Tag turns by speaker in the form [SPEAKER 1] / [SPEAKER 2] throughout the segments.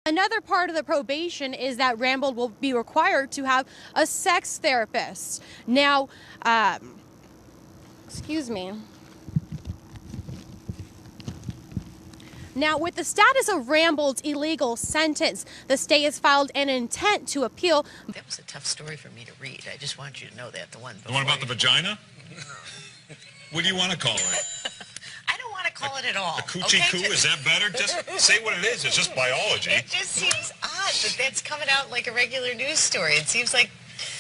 [SPEAKER 1] Another part of the probation is that Rambold will be required to have a sex therapist. Now, excuse me. Now, with the status of Rambold's illegal sentence, the state has filed an intent to appeal.
[SPEAKER 2] That was a tough story for me to read. I just want you to know that. The one
[SPEAKER 3] about the vagina? What do you want to call it?
[SPEAKER 2] I don't want to call it at all.
[SPEAKER 3] A coochie coo? Is that better? Just say what it is. It's just biology.
[SPEAKER 2] It just seems odd that that's coming out like a regular news story. It seems like...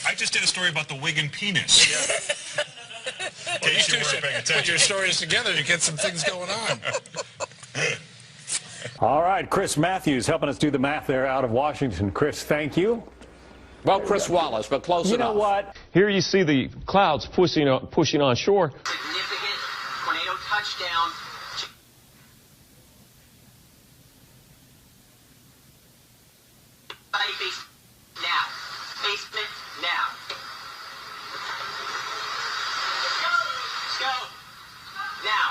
[SPEAKER 3] I just did a story about the wig and penis. Yeah. In case you weren't paying attention.
[SPEAKER 4] Put your stories together, you get some things going on.
[SPEAKER 5] All right, Chris Matthews helping us do the math there out of Washington. Chris, thank you.
[SPEAKER 6] Well, Chris Wallace, but close enough.
[SPEAKER 5] You know what?
[SPEAKER 7] Here you see the clouds pushing on shore.
[SPEAKER 8] Significant tornado touchdown. Now. Basement now. Let's go. Now.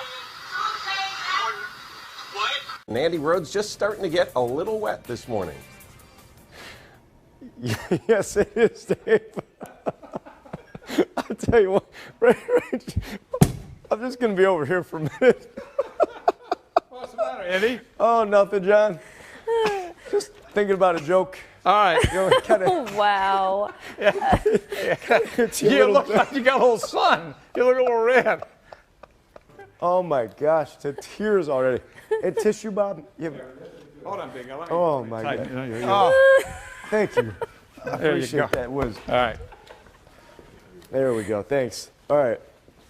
[SPEAKER 8] What?
[SPEAKER 6] And Andy Rhodes just starting to get a little wet this morning.
[SPEAKER 9] Yes, it is, Dave. I'll tell you what, I'm just going to be over here for a minute.
[SPEAKER 4] What's the matter, Andy?
[SPEAKER 9] Oh, nothing, John. Just thinking about a joke.
[SPEAKER 4] All right.
[SPEAKER 9] You know, kinda,
[SPEAKER 10] Wow.
[SPEAKER 4] You look like you got a little sun. You look a little red.
[SPEAKER 9] Oh, my gosh, to tears already. And tissue, Bob?
[SPEAKER 4] Hold on, Big.
[SPEAKER 9] Oh, my God.
[SPEAKER 4] Oh.
[SPEAKER 9] Thank you. I appreciate that.
[SPEAKER 4] All right.
[SPEAKER 9] There we go. Thanks. All right.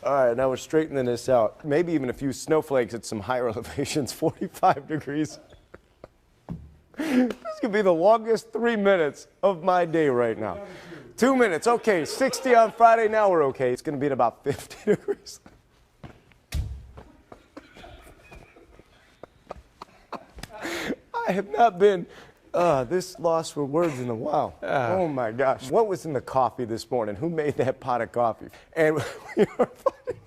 [SPEAKER 9] All right. Now we're straightening this out. Maybe even a few snowflakes at some higher elevations. 45 degrees. This could be the longest 3 minutes of my day right now. 2 minutes. Okay. 60 on Friday. Now we're okay. It's going to be at about 50 degrees. I have not been this lost for words in a while. Oh my gosh. What was in the coffee this morning? Who made that pot of coffee? And we are funny.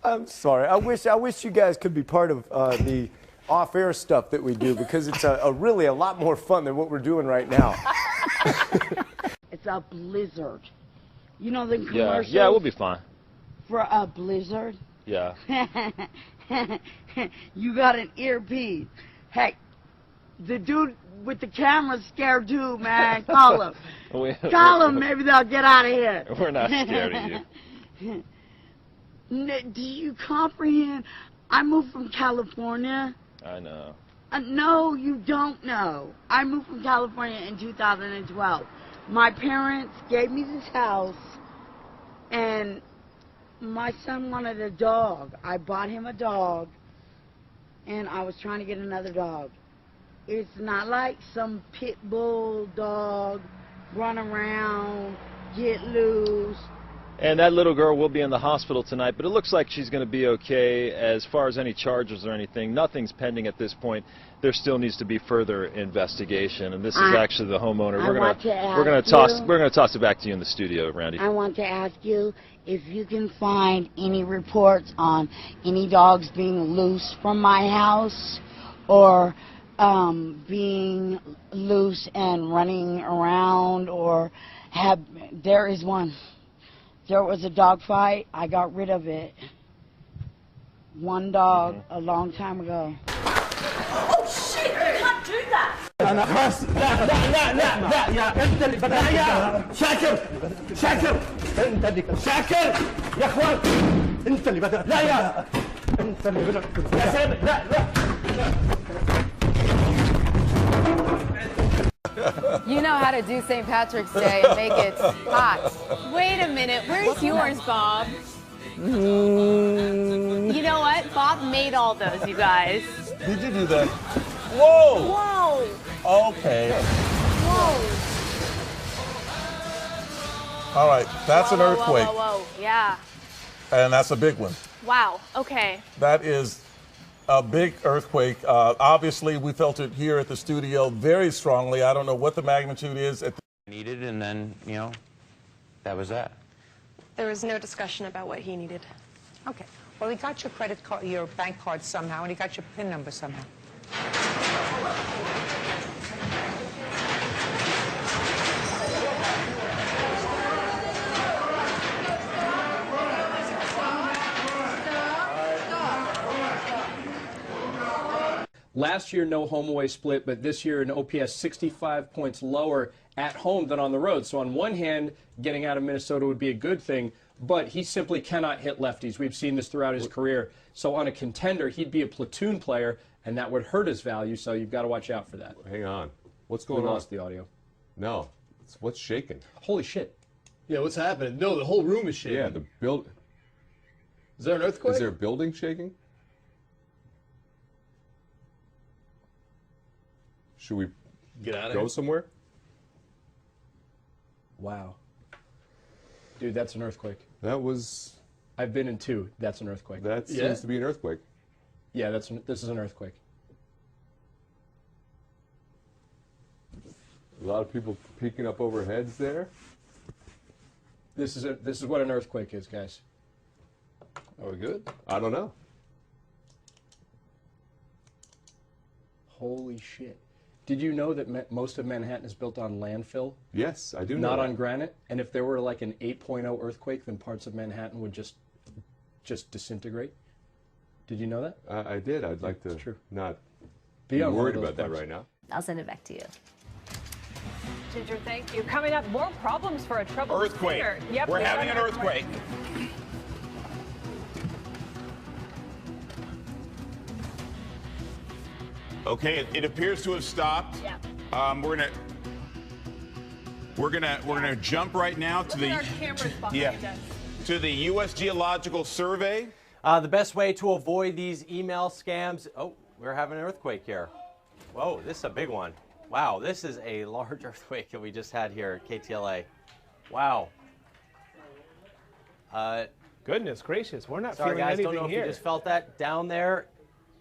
[SPEAKER 9] I'm sorry. I wish you guys could be part of the off-air stuff that we do, because it's really a lot more fun than what we're doing right now.
[SPEAKER 11] It's a blizzard. You know the commercials?
[SPEAKER 7] Yeah, we'll be fine.
[SPEAKER 11] For a blizzard?
[SPEAKER 7] Yeah.
[SPEAKER 11] You got an earpiece. Hey, the dude with the camera's scared too, man. Call him. Call him. Maybe they'll get out of here.
[SPEAKER 7] We're not scared of you.
[SPEAKER 11] Do you comprehend? I moved from California.
[SPEAKER 7] I know.
[SPEAKER 11] No, you don't know. I moved from California in 2012. My parents gave me this house, and my son wanted a dog. I bought him a dog, and I was trying to get another dog. It's not like some pit bull dog, run around, get loose.
[SPEAKER 7] And that little girl will be in the hospital tonight, but it looks like she's going to be okay. As far as any charges or anything, nothing's pending at this point. There still needs to be further investigation, and this is actually the homeowner. We're going to toss it back to you in the studio, Randy.
[SPEAKER 11] I want to ask you if you can find any reports on any dogs being loose from my house, or being loose and running around, or there is one. There was a dog fight. I got rid of it. One dog a long time ago.
[SPEAKER 10] Oh, shit! You can't do that!
[SPEAKER 12] أنا خلاص لا لا لا لا لا يا أنت اللي بدأ يا شاكر شاكر أنت اللي شاكر يا أخوان أنت اللي بدأ لا يا أنت اللي بدأ يا سامي لا لا
[SPEAKER 10] You know how to do St. Patrick's Day and make it hot.
[SPEAKER 1] Wait a minute. Where's yours, Bob? You know what? Bob made all those, you guys.
[SPEAKER 4] Did you do that? Whoa!
[SPEAKER 1] Whoa!
[SPEAKER 4] Okay.
[SPEAKER 1] Whoa!
[SPEAKER 4] All right, that's an earthquake.
[SPEAKER 1] Whoa. Yeah.
[SPEAKER 4] And that's a big one.
[SPEAKER 1] Wow. Okay.
[SPEAKER 4] That is a big earthquake. Obviously, we felt it here at the studio very strongly. I don't know what the magnitude is.
[SPEAKER 13] Needed, and then, you know, that was that.
[SPEAKER 14] There was no discussion about what he needed.
[SPEAKER 2] Okay. Well, he got your credit card, your bank card somehow, and he got your PIN number somehow.
[SPEAKER 15] Last year, no home away split, but this year an OPS 65 points lower at home than on the road. So on one hand, getting out of Minnesota would be a good thing, but he simply cannot hit lefties. We've seen this throughout his career. So on a contender, he'd be a platoon player, and that would hurt his value, so you've got to watch out for that.
[SPEAKER 6] Hang on. What's going on?
[SPEAKER 15] We lost the audio.
[SPEAKER 6] No. What's shaking?
[SPEAKER 15] Holy shit.
[SPEAKER 16] Yeah, what's happening? No, the whole room is shaking.
[SPEAKER 6] Yeah, the build.
[SPEAKER 16] Is there an earthquake?
[SPEAKER 6] Is there a building shaking? Should we
[SPEAKER 16] get out of
[SPEAKER 6] go
[SPEAKER 16] here?
[SPEAKER 6] somewhere?
[SPEAKER 15] Wow. Dude, that's an earthquake.
[SPEAKER 6] That was...
[SPEAKER 15] I've been in two. That's an earthquake.
[SPEAKER 6] That seems to be an earthquake.
[SPEAKER 15] Yeah, this is an earthquake.
[SPEAKER 6] A lot of people peeking up over heads there.
[SPEAKER 15] This is what an earthquake is, guys.
[SPEAKER 16] Are we good?
[SPEAKER 6] I don't know.
[SPEAKER 15] Holy shit. Did you know that most of Manhattan is built on landfill?
[SPEAKER 6] Yes, I do know
[SPEAKER 15] Not
[SPEAKER 6] that.
[SPEAKER 15] on granite? And if there were like an 8.0 earthquake, then parts of Manhattan would just disintegrate? Did you know that?
[SPEAKER 6] I did. I'd like to not
[SPEAKER 15] Be on one of
[SPEAKER 6] worried
[SPEAKER 15] those
[SPEAKER 6] about that
[SPEAKER 15] parts.
[SPEAKER 6] right now.
[SPEAKER 17] I'll send it back to you.
[SPEAKER 18] Ginger, thank you. Coming up, more problems for a troubled
[SPEAKER 19] Earthquake.
[SPEAKER 18] singer. Yep,
[SPEAKER 19] We're
[SPEAKER 18] we got
[SPEAKER 19] having an earthquake. Okay, it appears to have stopped.
[SPEAKER 18] Yeah.
[SPEAKER 19] We're gonna jump right now to the
[SPEAKER 18] Look at our cameras behind us.
[SPEAKER 19] to the U.S. Geological Survey.
[SPEAKER 20] The best way to avoid these email scams. Oh, we're having an earthquake here. Whoa, this is a big one. Wow, this is a large earthquake that we just had here at KTLA. Wow.
[SPEAKER 21] Goodness gracious, we're not
[SPEAKER 20] sorry
[SPEAKER 21] feeling
[SPEAKER 20] guys,
[SPEAKER 21] anything
[SPEAKER 20] don't know
[SPEAKER 21] here.
[SPEAKER 20] if you just felt that down there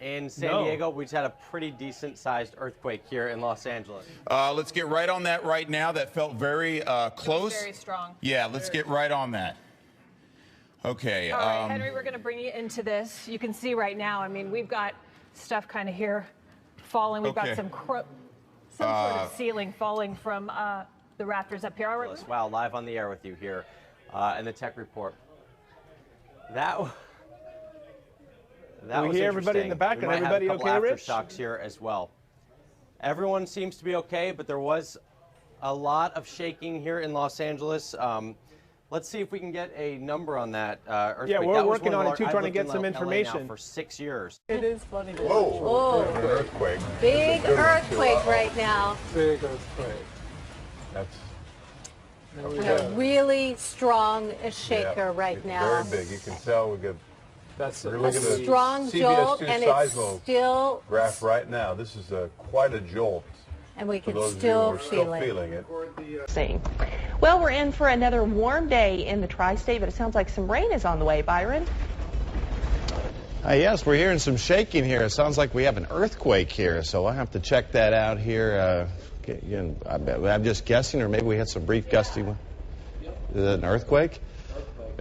[SPEAKER 20] in San Diego. We just had a pretty decent sized earthquake here in Los Angeles.
[SPEAKER 19] Let's get right on that right now. That felt very close.
[SPEAKER 18] Very strong.
[SPEAKER 19] Yeah, let's get right on that. Okay.
[SPEAKER 18] All right, Henry, we're going to bring you into this. You can see right now, I mean, we've got stuff kind of here falling. We've got some sort of ceiling falling from the rafters up here. All right.
[SPEAKER 20] Wow, live on the air with you here in the Tech Report. That was
[SPEAKER 21] we hear everybody in the back,
[SPEAKER 20] we
[SPEAKER 21] and everybody
[SPEAKER 20] have a couple
[SPEAKER 21] okay, Rich?
[SPEAKER 20] aftershocks here as well. Everyone seems to be okay, but there was a lot of shaking here in Los Angeles. Let's see if we can get a number on that earthquake.
[SPEAKER 21] Yeah, we're
[SPEAKER 20] that was
[SPEAKER 21] working
[SPEAKER 20] one of
[SPEAKER 21] on it too,
[SPEAKER 20] I've
[SPEAKER 21] trying to
[SPEAKER 20] lived
[SPEAKER 21] get
[SPEAKER 20] in
[SPEAKER 21] some
[SPEAKER 20] LA
[SPEAKER 21] information.
[SPEAKER 20] now for 6 years.
[SPEAKER 21] It is funny to
[SPEAKER 20] Whoa.
[SPEAKER 21] watch.
[SPEAKER 17] Whoa.
[SPEAKER 6] Earthquake.
[SPEAKER 17] Big earthquake right now.
[SPEAKER 21] Big earthquake.
[SPEAKER 6] That's
[SPEAKER 17] A really strong shaker right now.
[SPEAKER 22] Very big. You can tell we get.
[SPEAKER 21] That's
[SPEAKER 22] we're
[SPEAKER 17] A
[SPEAKER 22] looking at
[SPEAKER 17] strong
[SPEAKER 22] CBS2
[SPEAKER 17] jolt, and it's
[SPEAKER 22] seismo
[SPEAKER 17] still,
[SPEAKER 22] graph right now. This is quite a jolt.
[SPEAKER 17] and we
[SPEAKER 22] For
[SPEAKER 17] can
[SPEAKER 22] those of you
[SPEAKER 17] still
[SPEAKER 22] who are
[SPEAKER 17] feel it.
[SPEAKER 22] feeling it.
[SPEAKER 23] Well, we're in for another warm day in the tri-state, but it sounds like some rain is on the way. Byron?
[SPEAKER 24] Yes, we're hearing some shaking here. It sounds like we have an earthquake here, so I'll have to check that out here. Again, I'm just guessing, or maybe we had some brief gusty one. Is it an earthquake?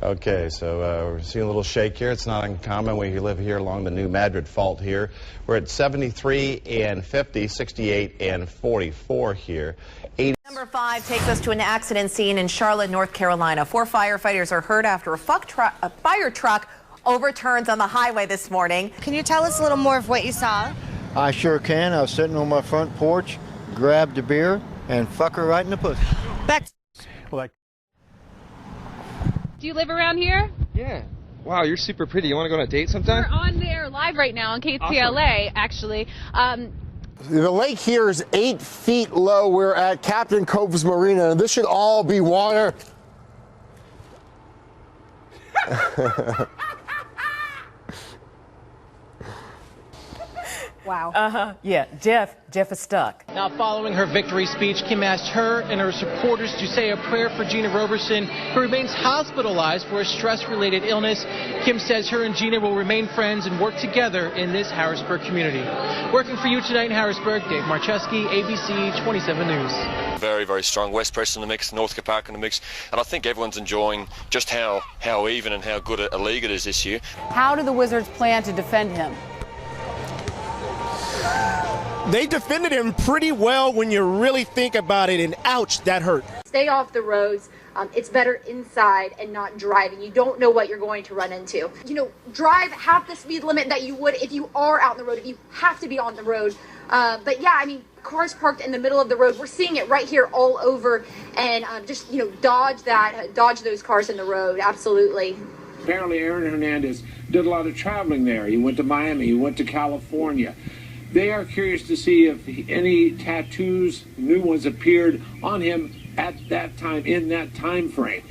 [SPEAKER 24] Okay, so we're seeing a little shake here. It's not uncommon. We live here along the New Madrid Fault here. We're at 73 and 50, 68 and 44 here.
[SPEAKER 25] Number 5 takes us to an accident scene in Charlotte, North Carolina. 4 firefighters are hurt after a fire truck overturns on the highway this morning.
[SPEAKER 26] Can you tell us a little more of what you saw?
[SPEAKER 27] I sure can. I was sitting on my front porch, grabbed a beer, and fuck her right in the pussy.
[SPEAKER 26] Back.
[SPEAKER 28] Do you live around here?
[SPEAKER 29] Yeah. Wow, you're super pretty. You want to go on a date sometime?
[SPEAKER 28] We're on there live right now on KTLA, actually.
[SPEAKER 30] The lake here is 8 feet low. We're at Captain Cove's Marina, and this should all be water.
[SPEAKER 31] Wow. Yeah, Jeff is stuck.
[SPEAKER 32] Now, following her victory speech, Kim asked her and her supporters to say a prayer for Gina Roberson, who remains hospitalized for a stress-related illness. Kim says her and Gina will remain friends and work together in this Harrisburg community. Working for you tonight in Harrisburg, Dave Marcheski, ABC 27 News.
[SPEAKER 33] Very, very strong. West Preston in the mix, Northcote Park in the mix, and I think everyone's enjoying just how even and how good a league it is this year.
[SPEAKER 10] How do the Wizards plan to defend him?
[SPEAKER 1] they defended him pretty well when you really think about it, and ouch, that hurt.
[SPEAKER 2] Stay off the roads. It's better inside and not driving. You don't know what you're going to run into. You know, drive half the speed limit that you would if you are out on the road, if you have to be on the road. But yeah, I mean, cars parked in the middle of the road. We're seeing it right here all over, and just, you know, dodge those cars in the road. Absolutely.
[SPEAKER 3] Apparently Aaron Hernandez did a lot of traveling there. He went to Miami, he went to California. They are curious to see if any tattoos, new ones, appeared on him at that time, in that time frame.